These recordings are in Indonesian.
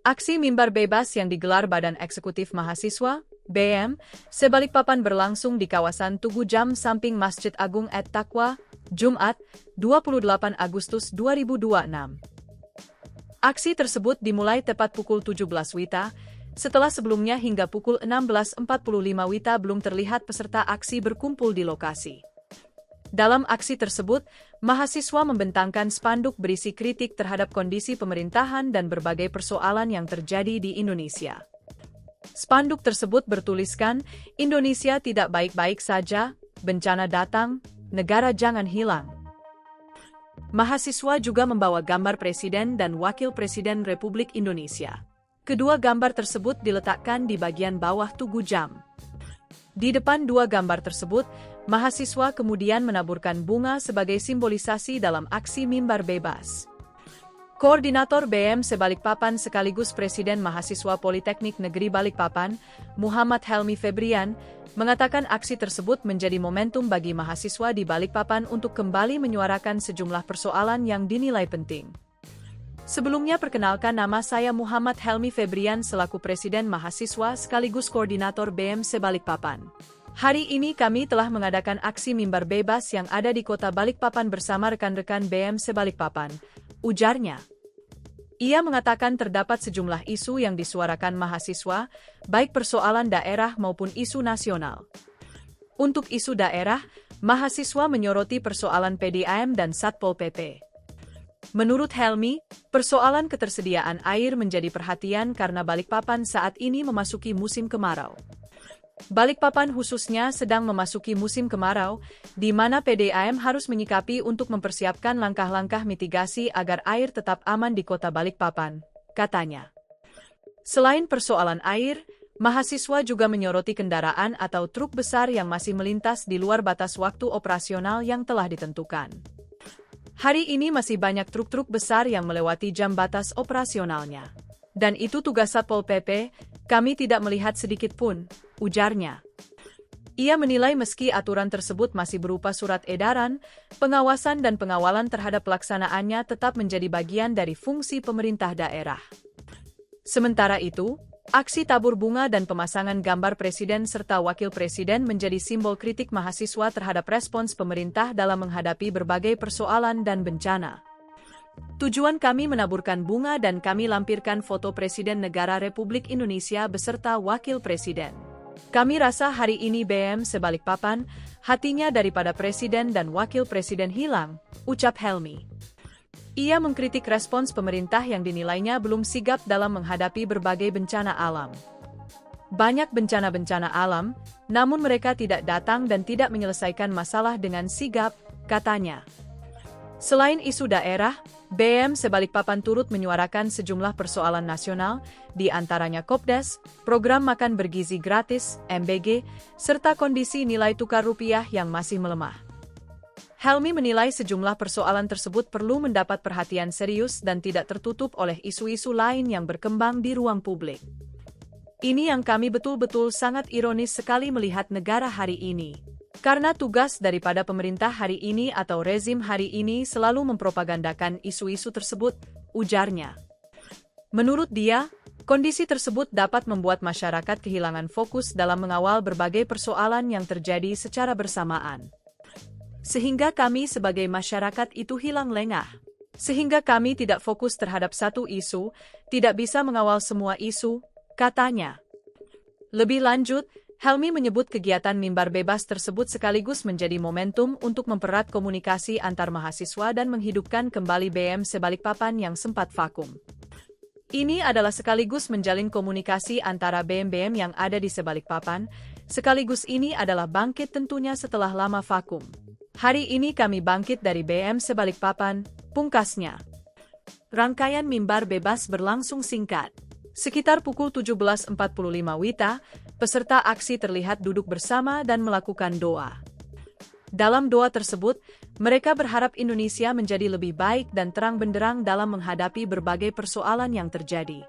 Aksi mimbar bebas yang digelar Badan Eksekutif Mahasiswa, BEM, Sebalikpapan berlangsung di kawasan Tugu Jam samping Masjid Agung At-Taqwa, Jumat, 28 Agustus 2026. Aksi tersebut dimulai tepat pukul 17 WITA, setelah sebelumnya hingga pukul 16.45 WITA belum terlihat peserta aksi berkumpul di lokasi. Dalam aksi tersebut, mahasiswa membentangkan spanduk berisi kritik terhadap kondisi pemerintahan dan berbagai persoalan yang terjadi di Indonesia. Spanduk tersebut bertuliskan, "Indonesia tidak baik-baik saja, bencana datang, negara jangan hilang." Mahasiswa juga membawa gambar Presiden dan Wakil Presiden Republik Indonesia. Kedua gambar tersebut diletakkan di bagian bawah Tugu Jam. Di depan dua gambar tersebut, mahasiswa kemudian menaburkan bunga sebagai simbolisasi dalam aksi mimbar bebas. Koordinator BEM Sebalikpapan sekaligus Presiden Mahasiswa Politeknik Negeri Balikpapan, Muhammad Helmi Febrian, mengatakan aksi tersebut menjadi momentum bagi mahasiswa di Balikpapan untuk kembali menyuarakan sejumlah persoalan yang dinilai penting. Sebelumnya perkenalkan, nama saya Muhammad Helmi Febrian selaku Presiden Mahasiswa sekaligus Koordinator BEM Sebalikpapan. Hari ini kami telah mengadakan aksi mimbar bebas yang ada di Kota Balikpapan bersama rekan-rekan BEM Sebalikpapan, ujarnya. Ia mengatakan terdapat sejumlah isu yang disuarakan mahasiswa, baik persoalan daerah maupun isu nasional. Untuk isu daerah, mahasiswa menyoroti persoalan PDAM dan Satpol PP. Menurut Helmi, persoalan ketersediaan air menjadi perhatian karena Balikpapan saat ini memasuki musim kemarau. Balikpapan khususnya sedang memasuki musim kemarau, di mana PDAM harus menyikapi untuk mempersiapkan langkah-langkah mitigasi agar air tetap aman di Kota Balikpapan, katanya. Selain persoalan air, mahasiswa juga menyoroti kendaraan atau truk besar yang masih melintas di luar batas waktu operasional yang telah ditentukan. Hari ini masih banyak truk-truk besar yang melewati jam batas operasionalnya. Dan itu tugas Satpol PP, kami tidak melihat sedikit pun, ujarnya. Ia menilai meski aturan tersebut masih berupa surat edaran, pengawasan dan pengawalan terhadap pelaksanaannya tetap menjadi bagian dari fungsi pemerintah daerah. Sementara itu, aksi tabur bunga dan pemasangan gambar Presiden serta Wakil Presiden menjadi simbol kritik mahasiswa terhadap respons pemerintah dalam menghadapi berbagai persoalan dan bencana. Tujuan kami menaburkan bunga dan kami lampirkan foto Presiden Negara Republik Indonesia beserta Wakil Presiden. Kami rasa hari ini BEM Sebalikpapan, hatinya daripada Presiden dan Wakil Presiden hilang, ucap Helmi. Ia mengkritik respons pemerintah yang dinilainya belum sigap dalam menghadapi berbagai bencana alam. Banyak bencana-bencana alam, namun mereka tidak datang dan tidak menyelesaikan masalah dengan sigap, katanya. Selain isu daerah, BEM Sebalikpapan turut menyuarakan sejumlah persoalan nasional, di antaranya Kopdas, program makan bergizi gratis, MBG, serta kondisi nilai tukar rupiah yang masih melemah. Helmi menilai sejumlah persoalan tersebut perlu mendapat perhatian serius dan tidak tertutup oleh isu-isu lain yang berkembang di ruang publik. Ini yang kami betul-betul sangat ironis sekali melihat negara hari ini. Karena tugas daripada pemerintah hari ini atau rezim hari ini selalu mempropagandakan isu-isu tersebut, ujarnya. Menurut dia, kondisi tersebut dapat membuat masyarakat kehilangan fokus dalam mengawal berbagai persoalan yang terjadi secara bersamaan. Sehingga kami sebagai masyarakat itu hilang lengah. Sehingga kami tidak fokus terhadap satu isu, tidak bisa mengawal semua isu, katanya. Lebih lanjut, Helmi menyebut kegiatan mimbar bebas tersebut sekaligus menjadi momentum untuk mempererat komunikasi antar mahasiswa dan menghidupkan kembali BEM Sebalikpapan yang sempat vakum. Ini adalah sekaligus menjalin komunikasi antara BEM-BEM yang ada di Sebalikpapan, sekaligus ini adalah bangkit tentunya setelah lama vakum. Hari ini kami bangkit dari BEM Sebalikpapan, pungkasnya. Rangkaian mimbar bebas berlangsung singkat. Sekitar pukul 17.45 WITA, peserta aksi terlihat duduk bersama dan melakukan doa. Dalam doa tersebut, mereka berharap Indonesia menjadi lebih baik dan terang benderang dalam menghadapi berbagai persoalan yang terjadi.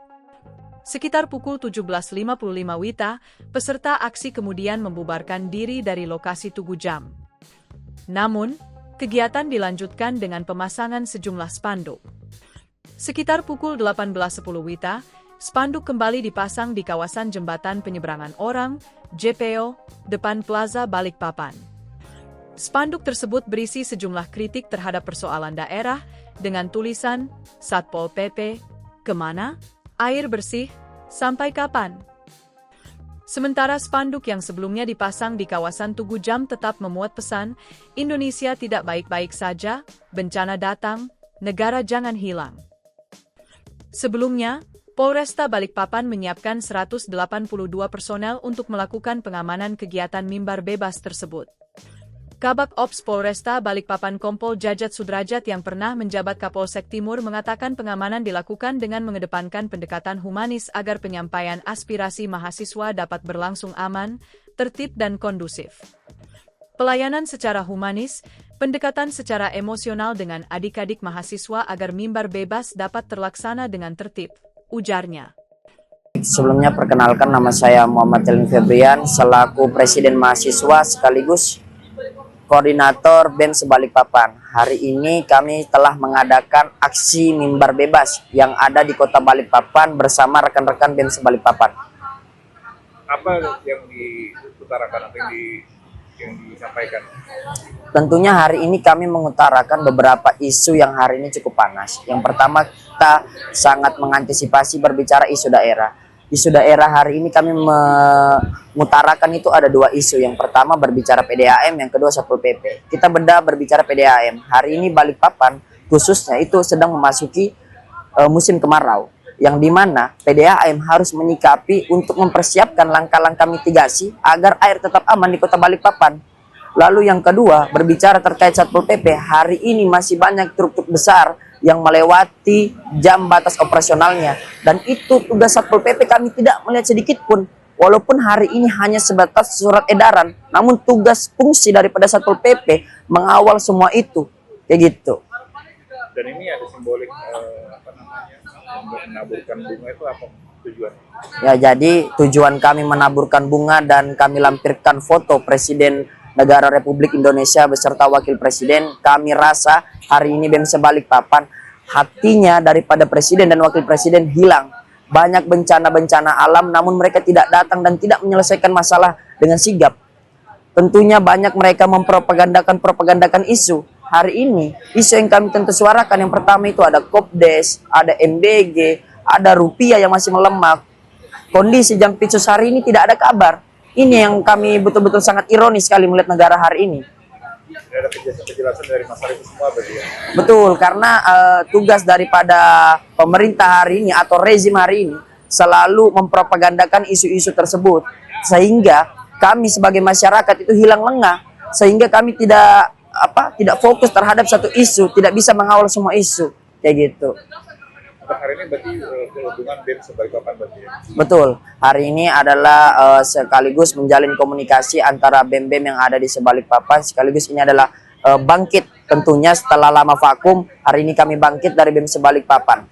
Sekitar pukul 17.55 WITA, peserta aksi kemudian membubarkan diri dari lokasi Tugu Jam. Namun, kegiatan dilanjutkan dengan pemasangan sejumlah spanduk. Sekitar pukul 18.10 WITA, spanduk kembali dipasang di kawasan Jembatan Penyeberangan Orang, JPO, depan Plaza Balikpapan. Spanduk tersebut berisi sejumlah kritik terhadap persoalan daerah dengan tulisan, Satpol PP, kemana? Air bersih, sampai kapan? Sementara spanduk yang sebelumnya dipasang di kawasan Tugu Jam tetap memuat pesan, Indonesia tidak baik-baik saja, bencana datang, negara jangan hilang. Sebelumnya, Polresta Balikpapan menyiapkan 182 personel untuk melakukan pengamanan kegiatan mimbar bebas tersebut. Kabak Ops Polresta Balikpapan Kompol Jajat Sudrajat yang pernah menjabat Kapolsek Timur mengatakan pengamanan dilakukan dengan mengedepankan pendekatan humanis agar penyampaian aspirasi mahasiswa dapat berlangsung aman, tertib dan kondusif. Pelayanan secara humanis, pendekatan secara emosional dengan adik-adik mahasiswa agar mimbar bebas dapat terlaksana dengan tertib, ujarnya. Sebelumnya perkenalkan, nama saya Muhammad Elin Febrian selaku Presiden Mahasiswa sekaligus Koordinator BEM Sebalikpapan. Hari ini kami telah mengadakan aksi mimbar bebas yang ada di Kota Balikpapan bersama rekan-rekan BEM Sebalikpapan. Apa yang diutarakan atau yang disampaikan? Tentunya hari ini kami mengutarakan beberapa isu yang hari ini cukup panas. Yang pertama, kita sangat mengantisipasi berbicara isu daerah. Isu daerah hari ini kami mengutarakan itu ada dua isu. Yang pertama berbicara PDAM, yang kedua Satpol PP. Kita bedah berbicara PDAM. Hari ini Balikpapan khususnya itu sedang memasuki musim kemarau, yang dimana PDAM harus menyikapi untuk mempersiapkan langkah-langkah mitigasi agar air tetap aman di Kota Balikpapan. Lalu yang kedua berbicara terkait Satpol PP. Hari ini masih banyak truk-truk besar yang melewati jam batas operasionalnya, dan itu tugas Satpol PP kami tidak melihat sedikit pun, walaupun hari ini hanya sebatas surat edaran, namun tugas fungsi daripada Satpol PP mengawal semua itu, kayak gitu. Dan ini ada simbolik menaburkan bunga, itu apa tujuannya? Ya, jadi tujuan kami menaburkan bunga dan kami lampirkan foto Presiden Negara Republik Indonesia beserta Wakil Presiden. Kami rasa hari ini BEM Sebalikpapan hatinya daripada Presiden dan Wakil Presiden hilang. Banyak bencana-bencana alam namun mereka tidak datang dan tidak menyelesaikan masalah dengan sigap. Tentunya banyak mereka mempropagandakan isu. Hari ini isu yang kami tentu suarakan, yang pertama itu ada Kopdes, ada MBG, ada rupiah yang masih melemah. Kondisi Jampitsus hari ini tidak ada kabar. Ini yang kami betul-betul sangat ironis sekali melihat negara hari ini. Ada penjelasan dari masyarakat itu semua berarti ya? Betul, karena tugas daripada pemerintah hari ini atau rezim hari ini selalu mempropagandakan isu-isu tersebut. Sehingga kami sebagai masyarakat itu hilang lengah. Sehingga kami tidak fokus terhadap satu isu, tidak bisa mengawal semua isu. Kayak gitu. Hari ini berarti hubungan BEM Sebalikpapan berarti ya? Betul, hari ini adalah sekaligus menjalin komunikasi antara BEM-BEM yang ada di Sebalikpapan, sekaligus ini adalah bangkit tentunya setelah lama vakum. Hari ini kami bangkit dari BEM Sebalikpapan.